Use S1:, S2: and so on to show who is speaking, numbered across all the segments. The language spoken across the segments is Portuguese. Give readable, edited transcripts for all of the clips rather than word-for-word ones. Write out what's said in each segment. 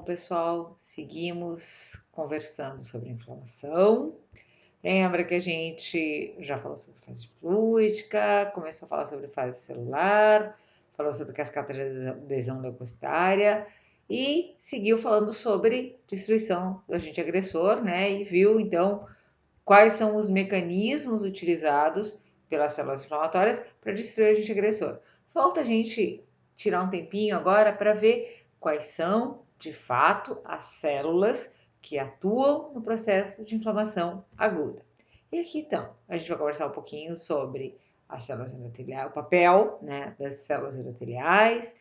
S1: Bom, pessoal, seguimos conversando sobre inflamação. Lembra que a gente já falou sobre fase fluídica, começou a falar sobre fase celular, falou sobre cascata de adesão leucocitária e seguiu falando sobre destruição do agente agressor, né? E viu então quais são os mecanismos utilizados pelas células inflamatórias para destruir o agente agressor. Falta a gente tirar um tempinho agora para ver quais são, de fato, as células que atuam no processo de inflamação aguda. E aqui então, a gente vai conversar um pouquinho sobre as células endoteliais, o papel, né, das células endoteliais,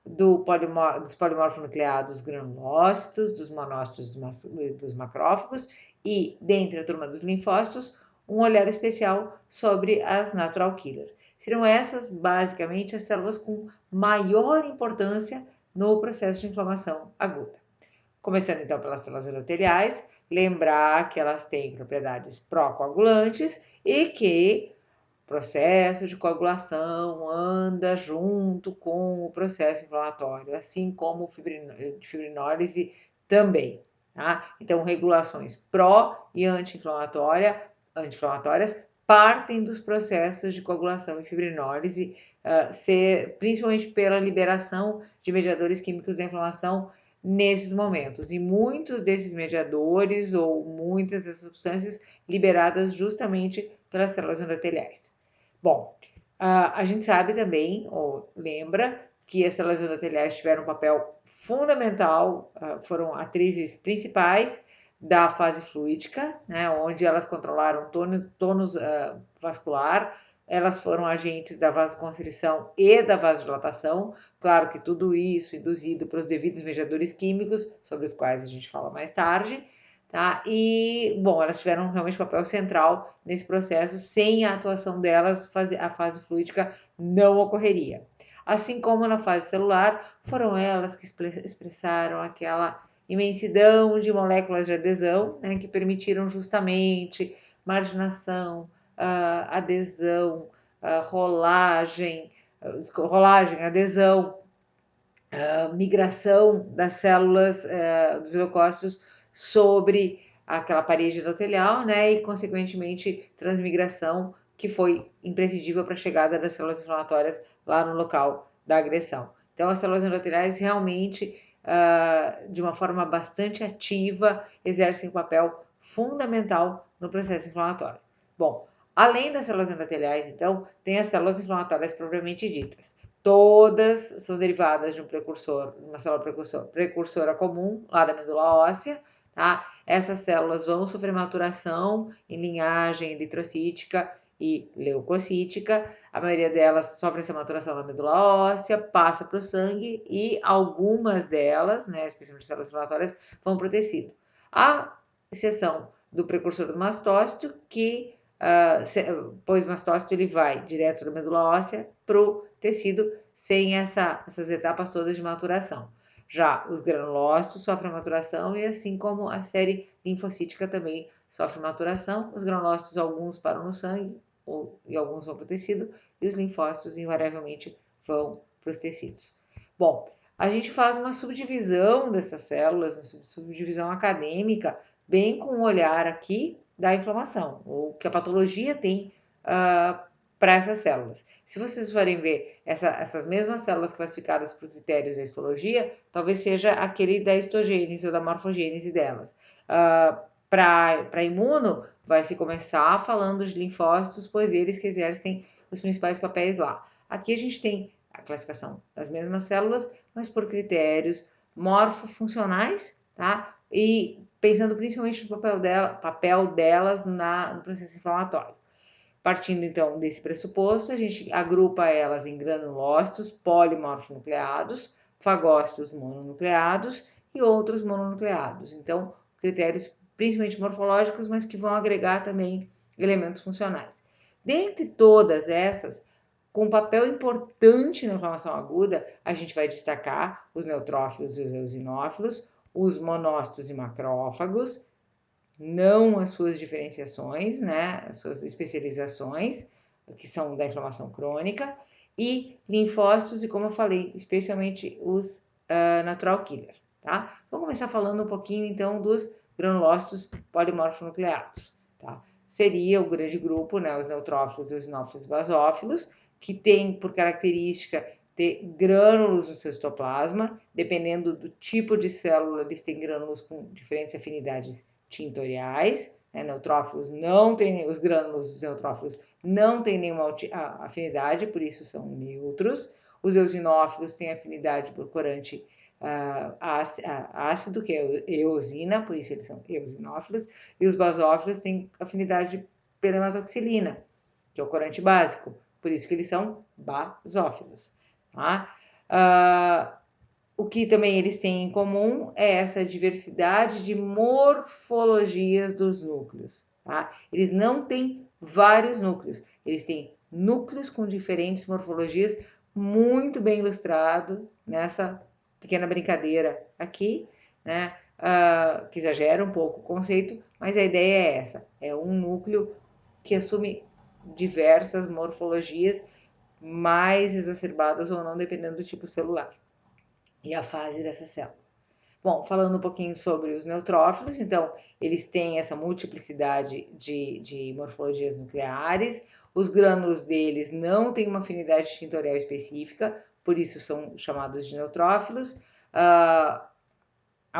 S1: dos polimorfonucleados granulócitos, dos monócitos dos macrófagos e, dentre a turma dos linfócitos, um olhar especial sobre as natural killer. Serão essas, basicamente, as células com maior importância no processo de inflamação aguda. Começando então pelas células endoteliais, lembrar que elas têm propriedades pró-coagulantes e que o processo de coagulação anda junto com o processo inflamatório, assim como fibrinólise também. Tá? Então, regulações pró e anti-inflamatórias partem dos processos de coagulação e fibrinólise, principalmente pela liberação de mediadores químicos da inflamação nesses momentos. E muitos desses mediadores ou muitas das substâncias liberadas justamente pelas células endoteliais. Bom, a gente sabe também, ou lembra, que as células endoteliais tiveram um papel fundamental, foram atrizes principais da fase fluídica, né, onde elas controlaram tônus vascular, elas foram agentes da vasoconstrição e da vasodilatação, claro que tudo isso induzido pelos devidos mediadores químicos, sobre os quais a gente fala mais tarde, tá? E, bom, elas tiveram realmente um papel central nesse processo, sem a atuação delas, a fase fluídica não ocorreria. Assim como na fase celular, foram elas que expressaram aquela imensidão de moléculas de adesão, né, que permitiram justamente marginação, adesão, rolagem, adesão, migração das células dos leucócitos sobre aquela parede endotelial, né, e consequentemente transmigração que foi imprescindível para a chegada das células inflamatórias lá no local da agressão. Então, as células endoteliais realmente, de uma forma bastante ativa, exercem um papel fundamental no processo inflamatório. Bom, além das células endoteliais, então, tem as células inflamatórias propriamente ditas. Todas são derivadas de um precursor, uma célula precursora comum, lá da medula óssea, tá? Essas células vão sofrer maturação em linhagem eritrocítica e leucocítica. A maioria delas sofre essa maturação na medula óssea, passa para o sangue e algumas delas, né, especialmente células inflamatórias, vão para o tecido. A exceção do precursor do mastócito, que pois o mastócito ele vai direto da medula óssea para o tecido sem essas etapas todas de maturação. Já os granulócitos sofrem maturação e assim como a série linfocítica também sofre maturação. Os granulócitos, alguns param no sangue e alguns vão para o tecido e os linfócitos invariavelmente vão para os tecidos. Bom, a gente faz uma subdivisão dessas células, uma subdivisão acadêmica, bem com um olhar aqui da inflamação, ou que a patologia tem para essas células. Se vocês forem ver essas mesmas células classificadas por critérios da histologia, talvez seja aquele da histogênese ou da morfogênese delas. Para imuno, vai se começar falando de linfócitos, pois eles que exercem os principais papéis lá. Aqui a gente tem a classificação das mesmas células, mas por critérios morfofuncionais, tá? E pensando principalmente no papel delas no processo inflamatório. Partindo então desse pressuposto, a gente agrupa elas em granulócitos polimorfonucleados, fagócitos mononucleados e outros mononucleados. Então, critérios principalmente morfológicos, mas que vão agregar também elementos funcionais. Dentre todas essas, com um papel importante na inflamação aguda, a gente vai destacar os neutrófilos e os eosinófilos, os monócitos e macrófagos, não as suas diferenciações, né, as suas especializações, que são da inflamação crônica, e linfócitos, e como eu falei, especialmente os natural killer. tá? Vamos começar falando um pouquinho, então, dos granulócitos polimorfonucleados, tá? Seria o grande grupo, né, os neutrófilos, os eosinófilos e basófilos, que tem por característica ter grânulos no seu citoplasma, dependendo do tipo de célula, eles têm grânulos com diferentes afinidades tintoriais, né? Neutrófilos não têm, os grânulos dos neutrófilos não têm nenhuma afinidade, por isso são neutros. Os eosinófilos têm afinidade por corante ácido, que é eosina, por isso eles são eosinófilos, e os basófilos têm afinidade pela hematoxilina, que é o corante básico, por isso que eles são basófilos. Tá? O que também eles têm em comum é essa diversidade de morfologias dos núcleos. Tá? Eles não têm vários núcleos, eles têm núcleos com diferentes morfologias, muito bem ilustrado nessa pequena brincadeira aqui, né? Que exagera um pouco o conceito, mas a ideia é essa: é um núcleo que assume diversas morfologias mais exacerbadas ou não, dependendo do tipo celular e a fase dessa célula. Bom, falando um pouquinho sobre os neutrófilos, então, eles têm essa multiplicidade de morfologias nucleares, os grânulos deles não têm uma afinidade tintorial específica, por isso são chamados de neutrófilos. A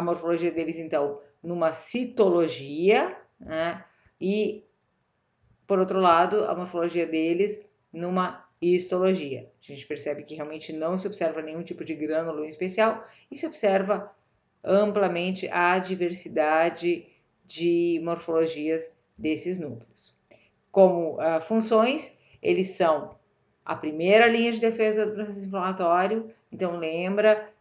S1: morfologia deles, então, numa citologia, né? E, por outro lado, a morfologia deles numa histologia. A gente percebe que realmente não se observa nenhum tipo de grânulo em especial e se observa amplamente a diversidade de morfologias desses núcleos. Como funções, eles são a primeira linha de defesa do processo inflamatório, então lembra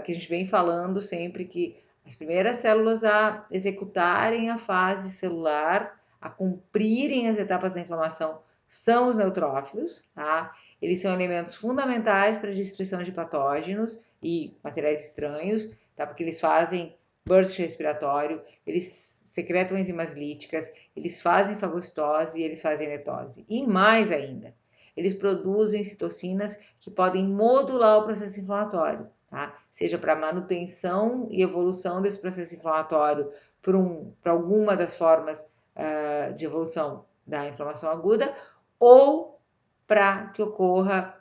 S1: que a gente vem falando sempre que as primeiras células a executarem a fase celular, a cumprirem as etapas da inflamação, são os neutrófilos, tá? Eles são elementos fundamentais para a destruição de patógenos e materiais estranhos, tá? Porque eles fazem burst respiratório, eles secretam enzimas líticas, eles fazem fagocitose e eles fazem netose. E mais ainda, eles produzem citocinas que podem modular o processo inflamatório, tá? Seja para manutenção e evolução desse processo inflamatório para alguma das formas de evolução da inflamação aguda, ou para que ocorra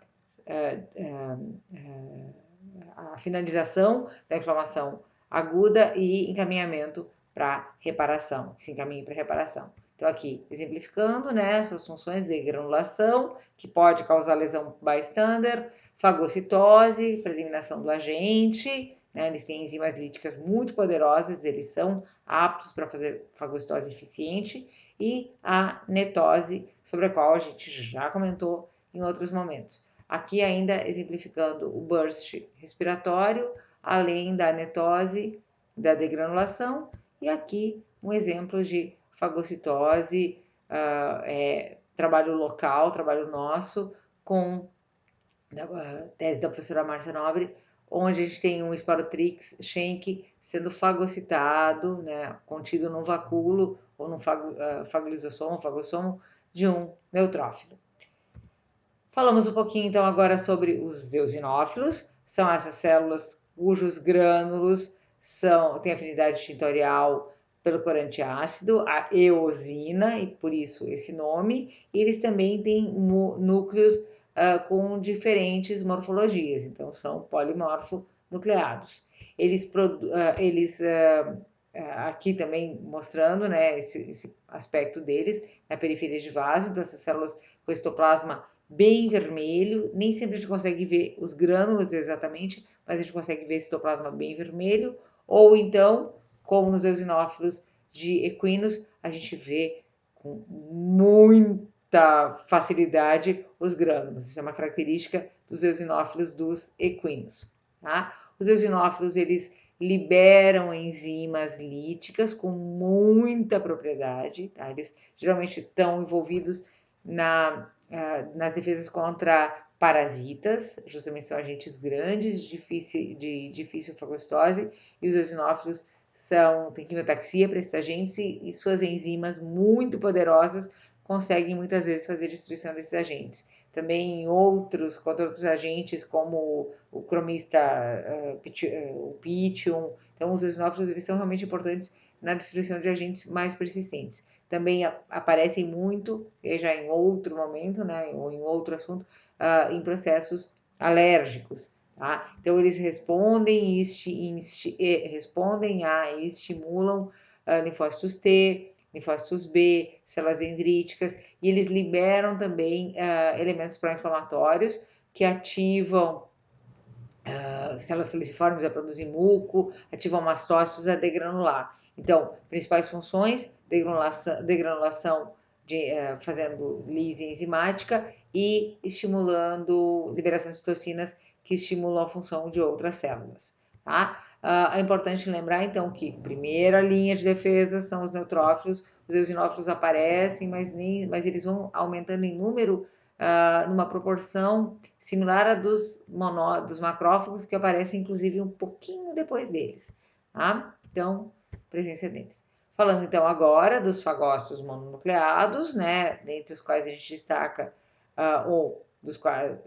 S1: a finalização da inflamação aguda e encaminhamento para reparação, se encaminha para reparação. Então, aqui, exemplificando, né, suas funções de granulação, que pode causar lesão bystander, fagocitose, para eliminação do agente, né, eles têm enzimas líticas muito poderosas, eles são aptos para fazer fagocitose eficiente, e a netose, sobre a qual a gente já comentou em outros momentos. Aqui ainda exemplificando o burst respiratório, além da netose, da degranulação, e aqui um exemplo de fagocitose, trabalho local, trabalho nosso, com a tese da professora Márcia Nobre, onde a gente tem um Sporotrix schenck sendo fagocitado, né, contido num vacúolo ou num fagossomo de um neutrófilo. Falamos um pouquinho então agora sobre os eosinófilos, são essas células cujos grânulos têm afinidade tintorial pelo corante ácido, a eosina, e por isso esse nome. Eles também têm núcleos com diferentes morfologias, então são polimorfonucleados. Eles aqui também mostrando, né, esse aspecto deles na periferia de vaso, dessas células com citoplasma bem vermelho, nem sempre a gente consegue ver os grânulos exatamente, mas a gente consegue ver citoplasma bem vermelho, ou então, como nos eosinófilos de equinos, a gente vê com muita facilidade os grânulos. Isso é uma característica dos eosinófilos dos equinos. Tá? Os eosinófilos, eles liberam enzimas líticas com muita propriedade, tá? Eles geralmente estão envolvidos nas defesas contra parasitas, justamente são agentes grandes de difícil fagocitose, e os eosinófilos têm quimiotaxia para esses agentes e suas enzimas muito poderosas conseguem muitas vezes fazer destruição desses agentes. também contra outros agentes, como o cromista, o Pythium. Então, os eosinófilos eles são realmente importantes na destruição de agentes mais persistentes. Também aparecem muito, já em outro momento, né, ou em outro assunto, em processos alérgicos. Tá? Então, eles respondem, respondem a e estimulam linfócitos T, linfócitos B, células dendríticas, e eles liberam também elementos pró-inflamatórios que ativam células caliciformes a produzir muco, ativam mastócitos a degranular. Então, principais funções, degranulação fazendo lise enzimática e estimulando liberação de citocinas que estimulam a função de outras células. Tá? É importante lembrar, então, que primeira linha de defesa são os neutrófilos, os eosinófilos aparecem, mas eles vão aumentando em número numa proporção similar à dos macrófagos, que aparecem inclusive um pouquinho depois deles. Tá? Então, presença deles. Falando então agora dos fagócitos mononucleados, né, dentre os quais a gente destaca, ou dos quais,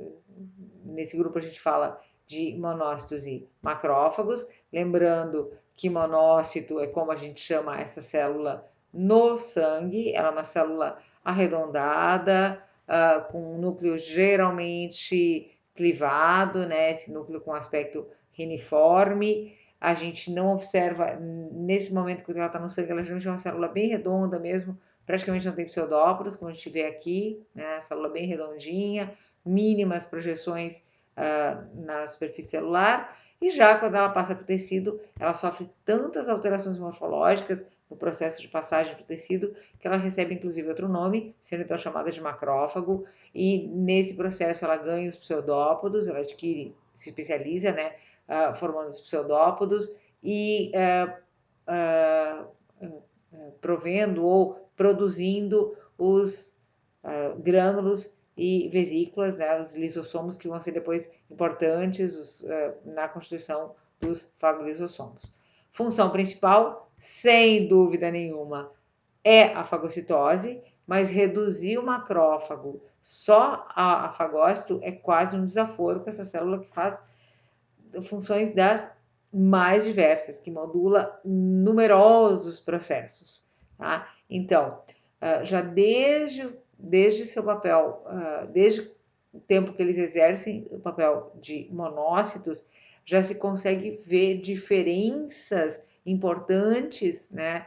S1: nesse grupo a gente fala de monócitos e macrófagos, lembrando que monócito é como a gente chama essa célula no sangue, ela é uma célula arredondada, com um núcleo geralmente clivado, né, esse núcleo com aspecto reniforme. A gente não observa, nesse momento que ela está no sangue, ela geralmente é uma célula bem redonda mesmo, praticamente não tem pseudóporos, como a gente vê aqui, né, célula bem redondinha, mínimas projeções na superfície celular, e já quando ela passa para o tecido, ela sofre tantas alterações morfológicas no processo de passagem para o tecido, que ela recebe inclusive outro nome, sendo então chamada de macrófago, e nesse processo ela ganha os pseudópodos, ela adquire, se especializa, né, formando os pseudópodos e provendo ou produzindo os grânulos e vesículas, né, os lisossomos, que vão ser depois importantes na constituição dos fagolisossomos. Função principal, sem dúvida nenhuma, é a fagocitose, mas reduzir o macrófago só a fagócito é quase um desaforo com essa célula que faz funções das mais diversas, que modula numerosos processos. Tá? Então, já desde seu papel, desde o tempo que eles exercem o papel de monócitos, já se consegue ver diferenças importantes, né?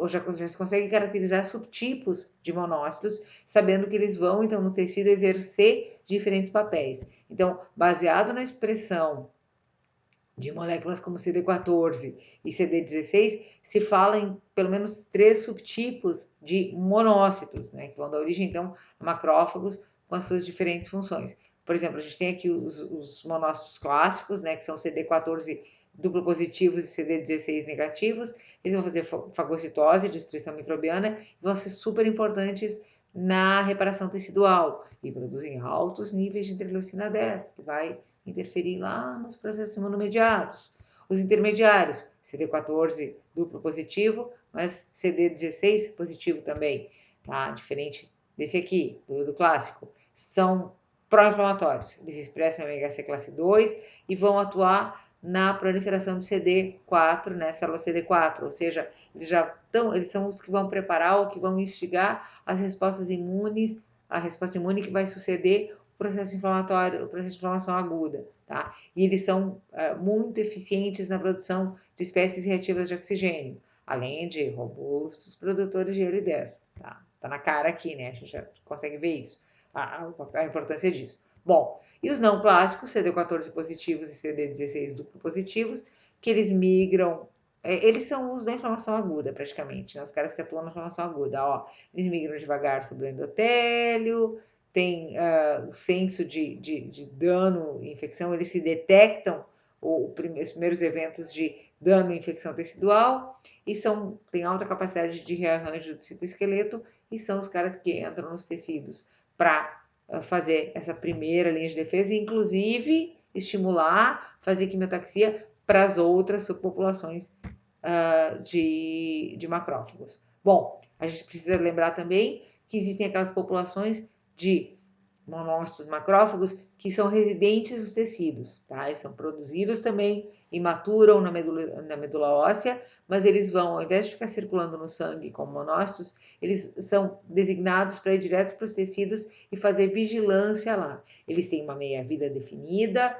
S1: Já se consegue caracterizar subtipos de monócitos, sabendo que eles vão, então, no tecido exercer diferentes papéis. Então, baseado na expressão de moléculas como CD14 e CD16, se fala em pelo menos 3 subtipos de monócitos, né, que vão dar origem, então, a macrófagos com as suas diferentes funções. Por exemplo, a gente tem aqui os monócitos clássicos, né, que são CD14 duplo positivos e CD16 negativos. Eles vão fazer fagocitose, destruição microbiana, e vão ser super importantes na reparação tecidual e produzem altos níveis de interleucina 10, que vai interferir lá nos processos imunomediados. Os intermediários, CD14 duplo positivo, mas CD16 positivo também, tá? Diferente desse aqui, do clássico, são pró-inflamatórios. Eles expressam MHC classe 2 e vão atuar na proliferação de CD4, né, célula CD4, ou seja, eles são os que vão preparar ou que vão instigar as respostas imunes, a resposta imune que vai suceder processo inflamatório, o processo de inflamação aguda, tá? E eles são muito eficientes na produção de espécies reativas de oxigênio, além de robustos produtores de IL-10, tá? Tá na cara aqui, né? A gente já consegue ver isso, a importância disso. Bom, e os não clássicos, CD14 positivos e CD16 duplo positivos, que eles migram, eles são os da inflamação aguda, praticamente, né? Os caras que atuam na inflamação aguda, ó, eles migram devagar sobre o endotélio, tem o senso de dano e infecção, eles se detectam os primeiros eventos de dano e infecção tecidual e têm alta capacidade de rearranjo do citoesqueleto e são os caras que entram nos tecidos para fazer essa primeira linha de defesa e, inclusive, estimular, fazer quimiotaxia para as outras subpopulações de macrófagos. Bom, a gente precisa lembrar também que existem aquelas populações de monócitos macrófagos que são residentes nos tecidos, tá? Eles são produzidos também e maturam na medula óssea, mas eles vão, ao invés de ficar circulando no sangue como monócitos, eles são designados para ir direto para os tecidos e fazer vigilância lá. Eles têm uma meia-vida definida,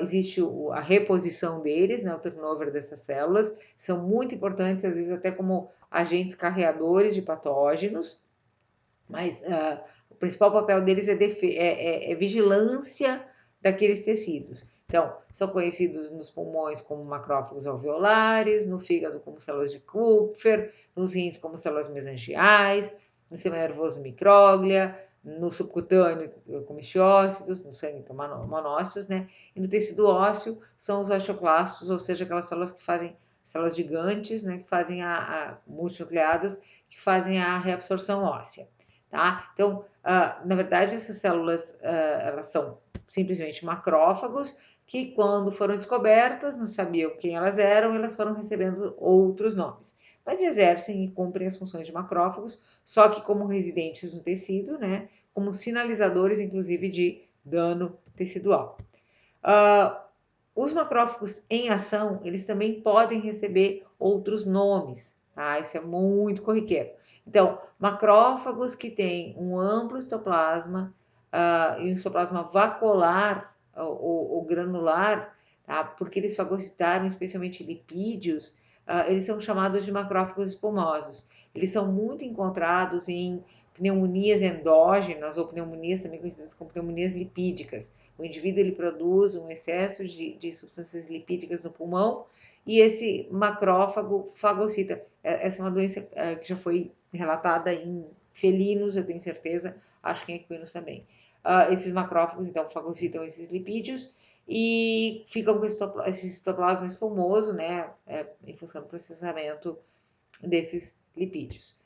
S1: existe a reposição deles, né, o turnover dessas células, são muito importantes, às vezes até como agentes carreadores de patógenos, mas o principal papel deles é vigilância daqueles tecidos. Então, são conhecidos nos pulmões como macrófagos alveolares, no fígado como células de Kupfer, nos rins como células mesangiais, no sistema nervoso micróglia, no subcutâneo como osteócitos, no sangue como monócitos, né? E no tecido ósseo são os osteoclastos, ou seja, aquelas células que fazem, células gigantes, né? Que fazem multinucleadas, que fazem a reabsorção óssea. Tá? Então, na verdade, essas células elas são simplesmente macrófagos que, quando foram descobertas, não sabiam quem elas eram, elas foram recebendo outros nomes. Mas exercem e cumprem as funções de macrófagos, só que como residentes no tecido, né? Como sinalizadores, inclusive, de dano tecidual. Os macrófagos em ação, eles também podem receber outros nomes, tá? Isso é muito corriqueiro. Então, macrófagos que têm um amplo histoplasma e um histoplasma vacuolar ou granular, tá? Porque eles fagocitaram especialmente lipídios, eles são chamados de macrófagos espumosos. Eles são muito encontrados em pneumonias endógenas ou pneumonias também conhecidas como pneumonias lipídicas. O indivíduo ele produz um excesso de substâncias lipídicas no pulmão e esse macrófago fagocita. Essa é uma doença que já foi relatada em felinos, eu tenho certeza, acho que em equinos também. Esses macrófagos, então, fagocitam esses lipídios e ficam com esse citoplasma espumoso, né, em função do processamento desses lipídios.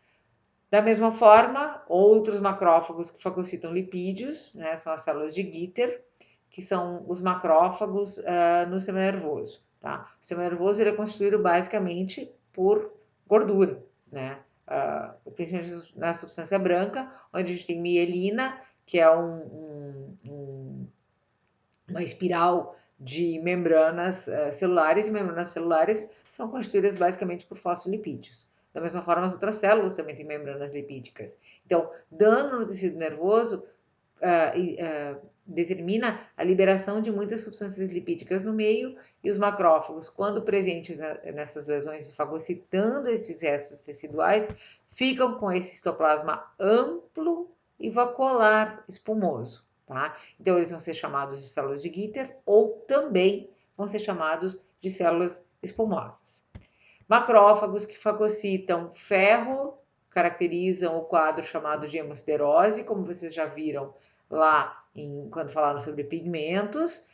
S1: Da mesma forma, outros macrófagos que fagocitam lipídios, né, são as células de Gitter, que são os macrófagos no sistema nervoso. Tá? O sistema nervoso ele é constituído basicamente por gordura, né? Principalmente na substância branca, onde a gente tem mielina, que é uma espiral de membranas celulares, e membranas celulares são constituídas basicamente por fosfolipídios. Da mesma forma, as outras células também têm membranas lipídicas. Então, dano no tecido nervoso determina a liberação de muitas substâncias lipídicas no meio, e os macrófagos, quando presentes nessas lesões, fagocitando esses restos teciduais, ficam com esse citoplasma amplo e vacuolar espumoso. Tá? Então, eles vão ser chamados de células de Gitter ou também vão ser chamados de células espumosas. Macrófagos que fagocitam ferro caracterizam o quadro chamado de hemosiderose, como vocês já viram lá quando falaram sobre pigmentos,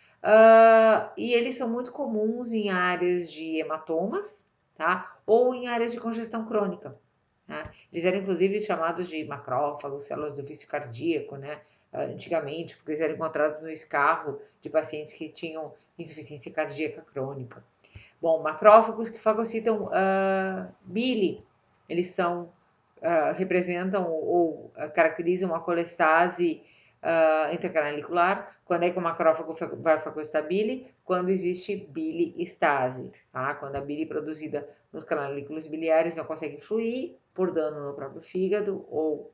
S1: e eles são muito comuns em áreas de hematomas, tá? Ou em áreas de congestão crônica. Tá? Eles eram inclusive chamados de macrófagos, células do vício cardíaco, né? Antigamente, porque eles eram encontrados no escarro de pacientes que tinham insuficiência cardíaca crônica. Bom, macrófagos que fagocitam bile, eles representam ou caracterizam a colestase intracanalicular. Quando é que o macrófago vai fagocitar bile? Quando existe biliestase, tá? Quando a bile produzida nos canalículos biliares não consegue fluir por dano no próprio fígado ou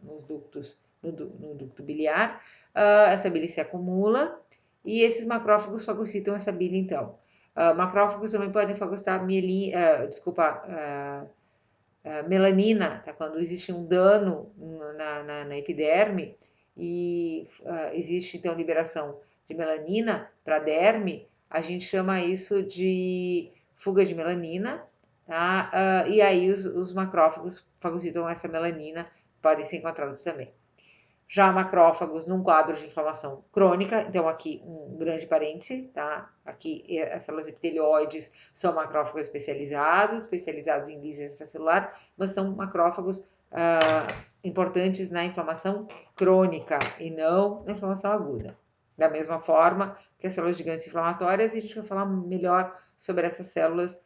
S1: nos ductos, no ducto biliar, essa bile se acumula e esses macrófagos fagocitam essa bile então. Macrófagos também podem fagocitar melanina, tá? Quando existe um dano na epiderme e existe então liberação de melanina para a derme, a gente chama isso de fuga de melanina, tá? E aí os macrófagos fagocitam essa melanina, podem ser encontrados também. Já macrófagos num quadro de inflamação crônica, então aqui um grande parêntese, tá? Aqui as células epitelioides são macrófagos especializados em lise extracelular, mas são macrófagos importantes na inflamação crônica e não na inflamação aguda. Da mesma forma que as células gigantes inflamatórias, e a gente vai falar melhor sobre essas células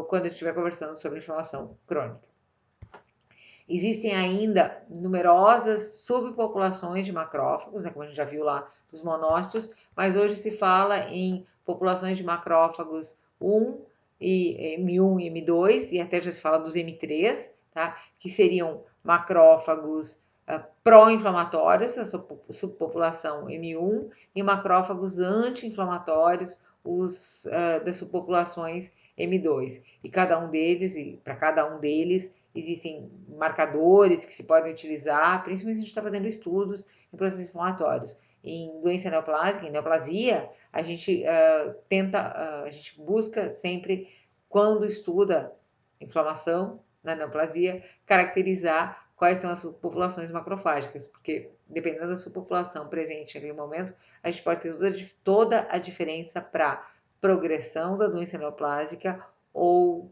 S1: quando a gente estiver conversando sobre inflamação crônica. Existem ainda numerosas subpopulações de macrófagos, né, como a gente já viu lá dos monócitos, mas hoje se fala em populações de macrófagos 1 e M1 e M2, e até já se fala dos M3, tá? Que seriam macrófagos pró-inflamatórios, a subpopulação M1, e macrófagos anti-inflamatórios, os das subpopulações M2. E cada um deles, e para cada um deles, existem marcadores que se podem utilizar, principalmente se a gente está fazendo estudos em processos inflamatórios. Em doença neoplásica, em neoplasia, a gente a gente busca sempre, quando estuda inflamação na neoplasia, caracterizar quais são as subpopulações macrofágicas, porque dependendo da subpopulação presente naquele momento, a gente pode ter toda a diferença para progressão da doença neoplásica ou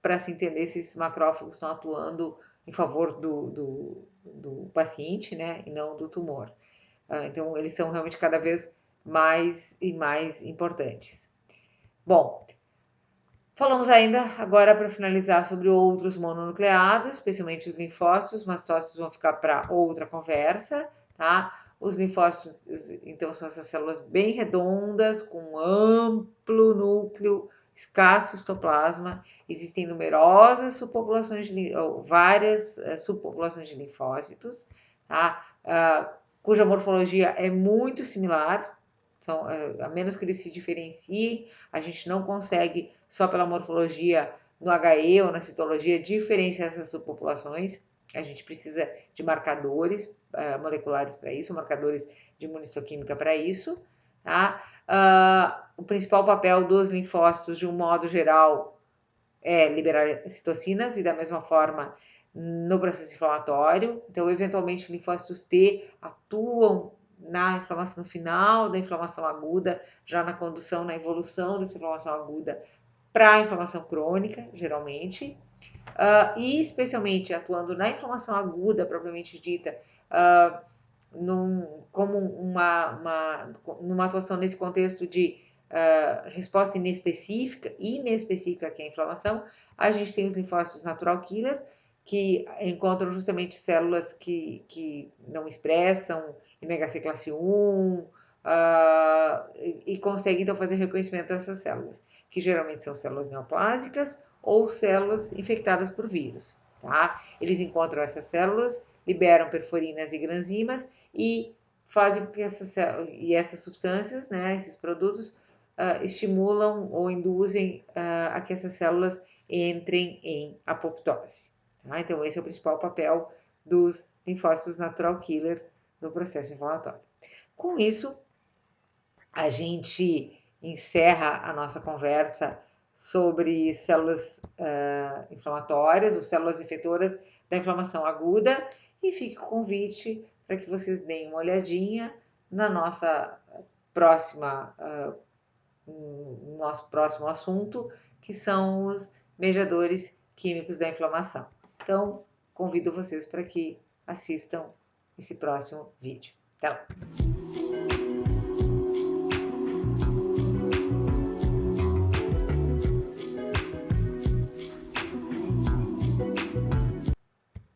S1: para se entender se esses macrófagos estão atuando em favor do paciente, né, e não do tumor. Então, eles são realmente cada vez mais e mais importantes. Bom, falamos ainda, agora para finalizar, sobre outros mononucleados, especialmente os linfócitos. Mastócitos vão ficar para outra conversa, tá? Os linfócitos, então, são essas células bem redondas, com amplo núcleo, escasso citoplasma. Existem numerosas subpopulações, várias subpopulações de linfócitos, tá? Cuja morfologia é muito similar. Então, a menos que eles se diferenciem, a gente não consegue, só pela morfologia no HE ou na citologia, diferenciar essas subpopulações. A gente precisa de marcadores moleculares para isso, marcadores de imunistoquímica para isso. Tá? O principal papel dos linfócitos, de um modo geral, é liberar citocinas, e da mesma forma no processo inflamatório. Então, eventualmente, linfócitos T atuam na inflamação final da inflamação aguda, já na condução, na evolução dessa inflamação aguda para a inflamação crônica, geralmente, e especialmente atuando na inflamação aguda, propriamente dita, como numa atuação nesse contexto de resposta inespecífica que é a inflamação. A gente tem os linfócitos natural killer, que encontram justamente células que não expressam IMHC classe 1, e conseguem então fazer reconhecimento dessas células, que geralmente são células neoplásicas ou células infectadas por vírus. Tá? Eles encontram essas células, liberam perforinas e granzimas e fazem com que essas substâncias, né, esses produtos, estimulam ou induzem a que essas células entrem em apoptose. Tá? Então, esse é o principal papel dos linfócitos natural killer no processo inflamatório. Com isso, a gente encerra a nossa conversa sobre células inflamatórias ou células efetoras da inflamação aguda, e fica o convite para que vocês deem uma olhadinha na nossa no nosso próximo assunto, que são os mediadores químicos da inflamação. Então, convido vocês para que assistam esse próximo vídeo. Até lá!